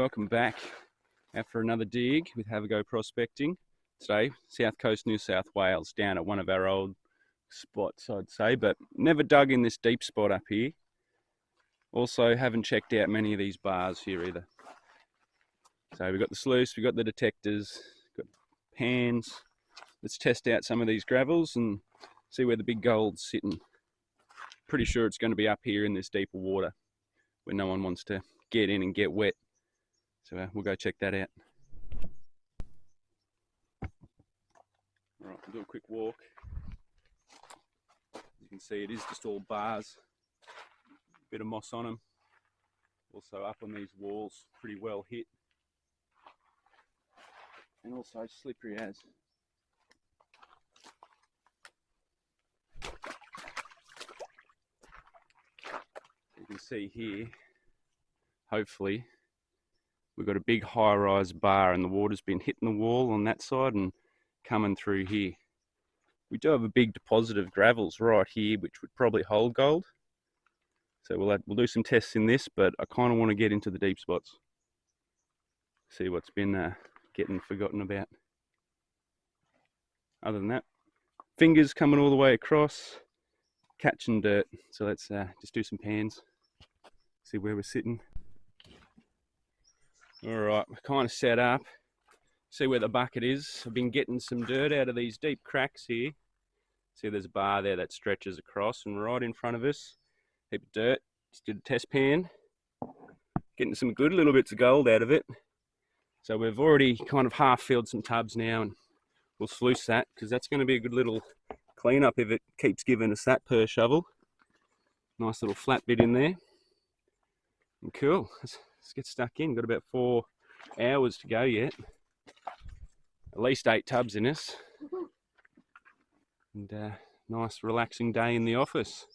welcome back after another dig with Have a Go Prospecting. Today, South Coast, New South Wales, down at one of our old spots, I'd say, but never dug in this deep spot up here. Also, haven't checked out many of these bars here either. So we've got the sluice, we've got the detectors, got pans. Let's test out some of these gravels and see where the big gold's sitting. Pretty sure it's going to be up here in this deeper water where no one wants to get in and get wet. So we'll go check that out. Alright, we'll do a quick walk. As you can see, it is just all bars. Bit of moss on them. Also up on these walls, pretty well hit. And also slippery as. You can see here, hopefully, we've got a big high-rise bar and the water's been hitting the wall on that side and coming through here. We do have a big deposit of gravels right here which would probably hold gold. So we'll do some tests in this, but I kind of want to get into the deep spots. See what's been getting forgotten about. Other than that, fingers coming all the way across, catching dirt. So let's just do some pans, see where we're sitting. Alright, we're kind of set up. See where the bucket is. I've been getting some dirt out of these deep cracks here. See there's a bar there that stretches across, and right in front of us, heap of dirt. Just did a test pan. Getting some good little bits of gold out of it. So we've already kind of half filled some tubs now, and we'll sluice that because that's going to be a good little cleanup if it keeps giving us that per shovel. Nice little flat bit in there. And cool. Let's get stuck in. Got about 4 hours to go yet. At least 8 tubs in us. And nice relaxing day in the office.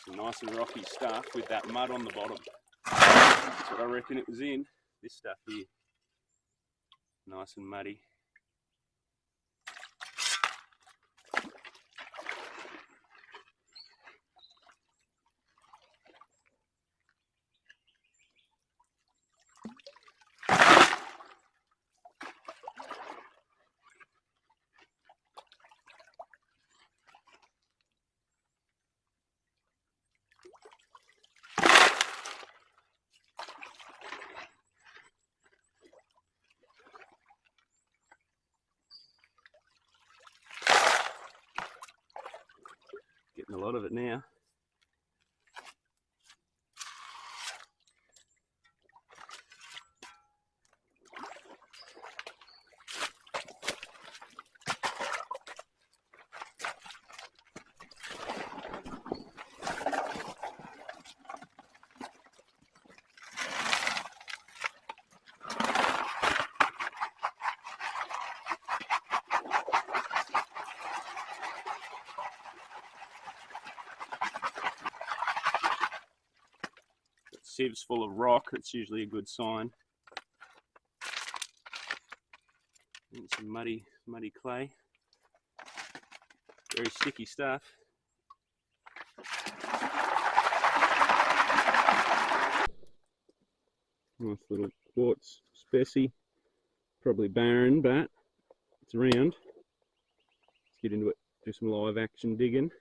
Some nice and rocky stuff with that mud on the bottom. That's what I reckon it was in. This stuff here. Nice and muddy. Getting a lot of it now. Sieves full of rock, it's usually a good sign. And some muddy clay. Very sticky stuff. Nice little quartz specie. Probably barren, but it's around. Let's get into it, do some live action digging.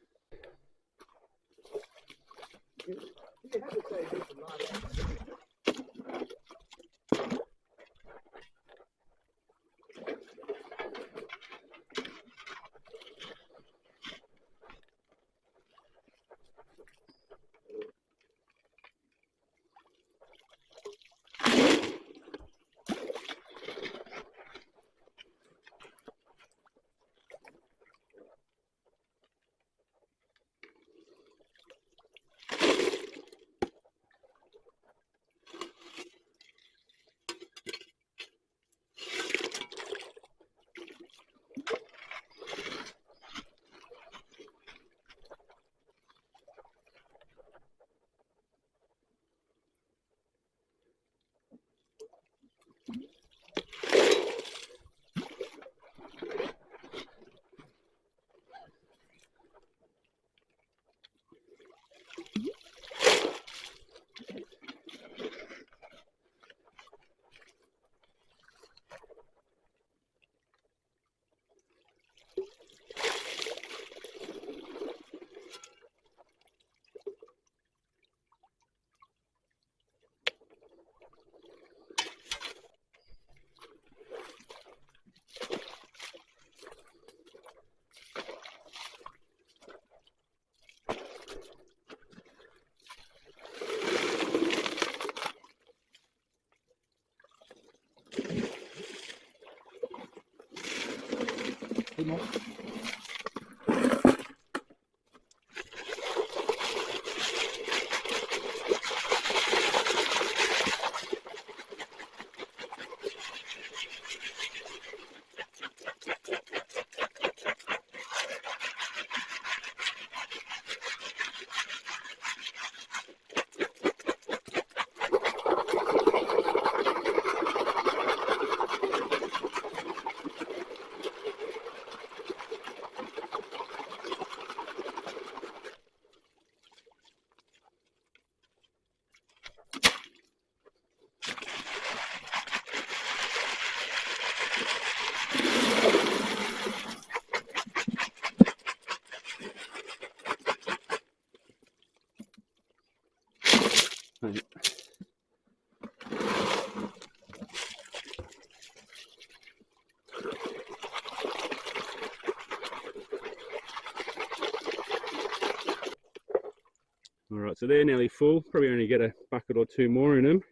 Alright, so they're nearly full. Probably only get a bucket or two more in them.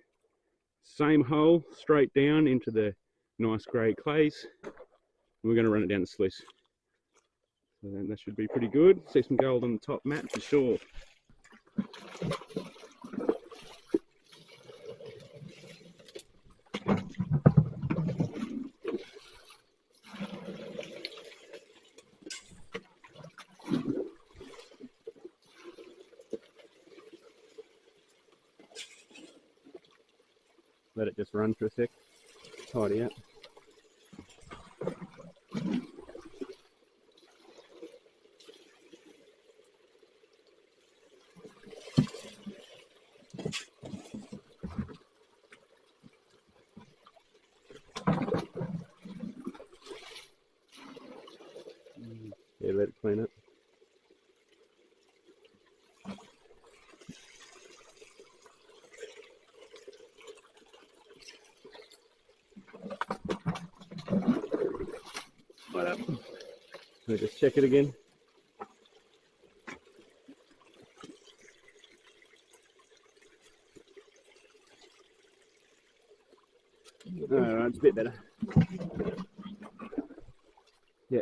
Same hole, straight down into the nice grey clays. And we're going to run it down the sluice. So then that should be pretty good. See some gold on the top mat for sure. Let it just run for a sec. Tidy up. Yeah, let it clean up. Right up. We'll just check it again. Alright, it's a bit better. Yeah.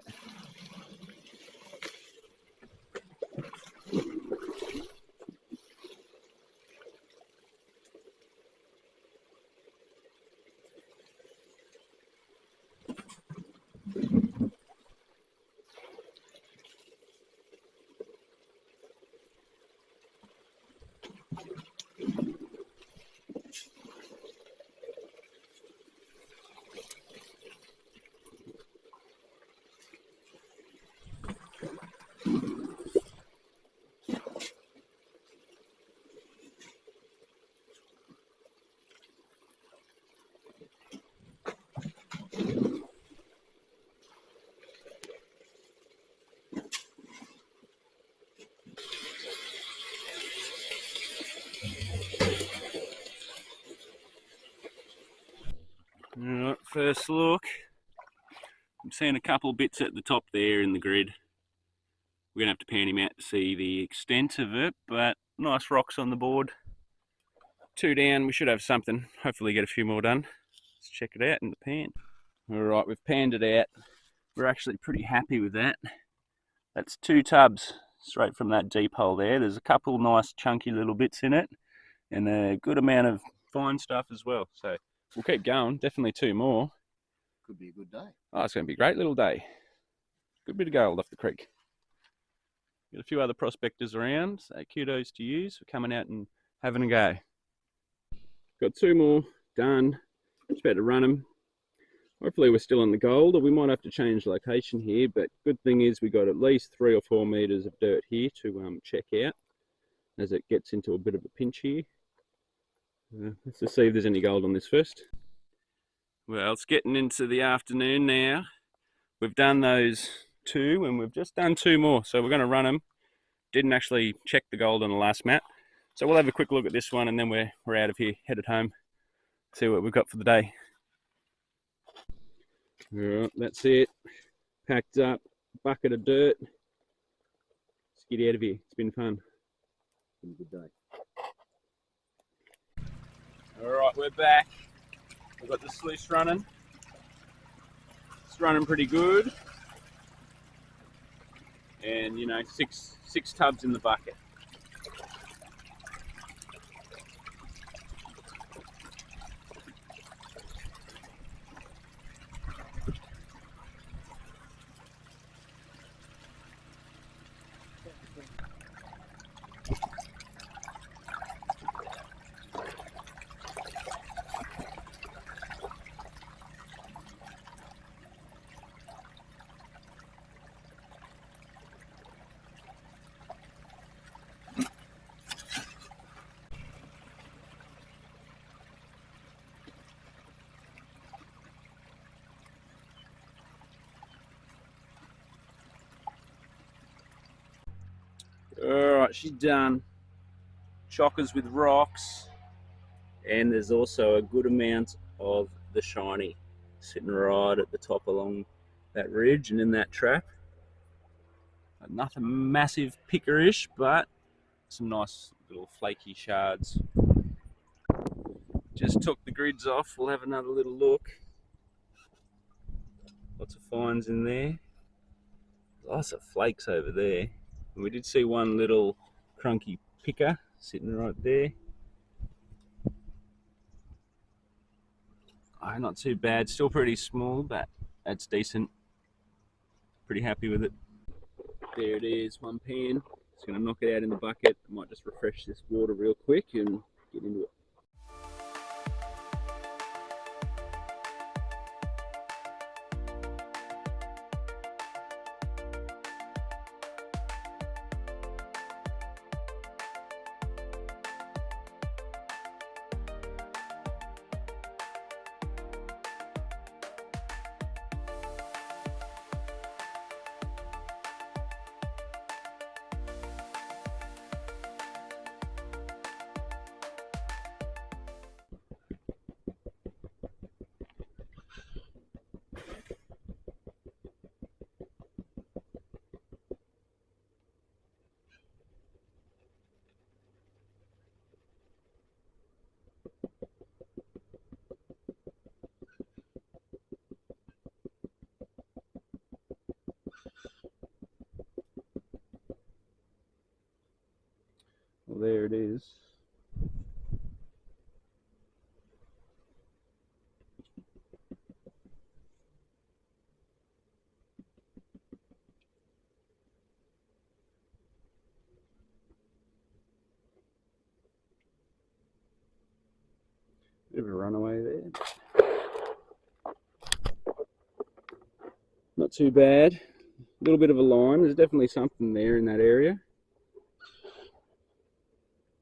Alright, first look. I'm seeing a couple bits at the top there in the grid. We're going to have to pan him out to see the extent of it, but nice rocks on the board. 2 down, we should have something. Hopefully get a few more done. Let's check it out in the pan. Alright, we've panned it out. We're actually pretty happy with that. That's 2 tubs straight from that deep hole there. There's a couple nice chunky little bits in it and a good amount of fine stuff as well. So we'll keep going, definitely 2 more. Could be a good day. Oh, it's going to be a great little day. Good bit of gold off the creek. Got a few other prospectors around, so kudos to you for coming out and having a go. Got 2 more done. Just about to run them. Hopefully we're still on the gold, or we might have to change location here, but good thing is we got at least 3 or 4 meters of dirt here to check out as it gets into a bit of a pinch here. Let's just see if there's any gold on this first. Well, it's getting into the afternoon now. We've done those 2 and we've just done 2 more, so we're going to run them. Didn't actually check the gold on the last mat, so we'll have a quick look at this one and then we're out of here, headed home, see what we've got for the day. Alright, that's it. Packed up, bucket of dirt. Let's get out of here. It's been fun. Been a good day. Alright, we're back. We've got the sluice running. It's running pretty good. and you know, six tubs in the bucket. Alright, she's done. Chockers with rocks, and there's also a good amount of the shiny sitting right at the top along that ridge and in that trap. Nothing massive pickerish, but some nice little flaky shards. Just took the grids off, we'll have another little look. Lots of fines in there. Lots of flakes over there. And we did see one little crunky picker sitting right there. Oh, not too bad, still pretty small, but that's decent. Pretty happy with it. There it is, one pan. Just going to knock it out in the bucket. I might just refresh this water real quick and get into it. Well, there it is. Bit of a runaway there. Not too bad. A little bit of a line. There's definitely something there in that area.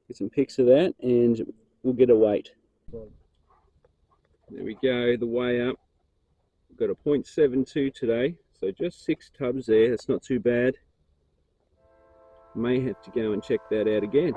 Get some pics of that and we'll get a weight. There we go, the weigh up. We've got a 0.72 today, so just 6 tubs there. That's not too bad. May have to go and check that out again.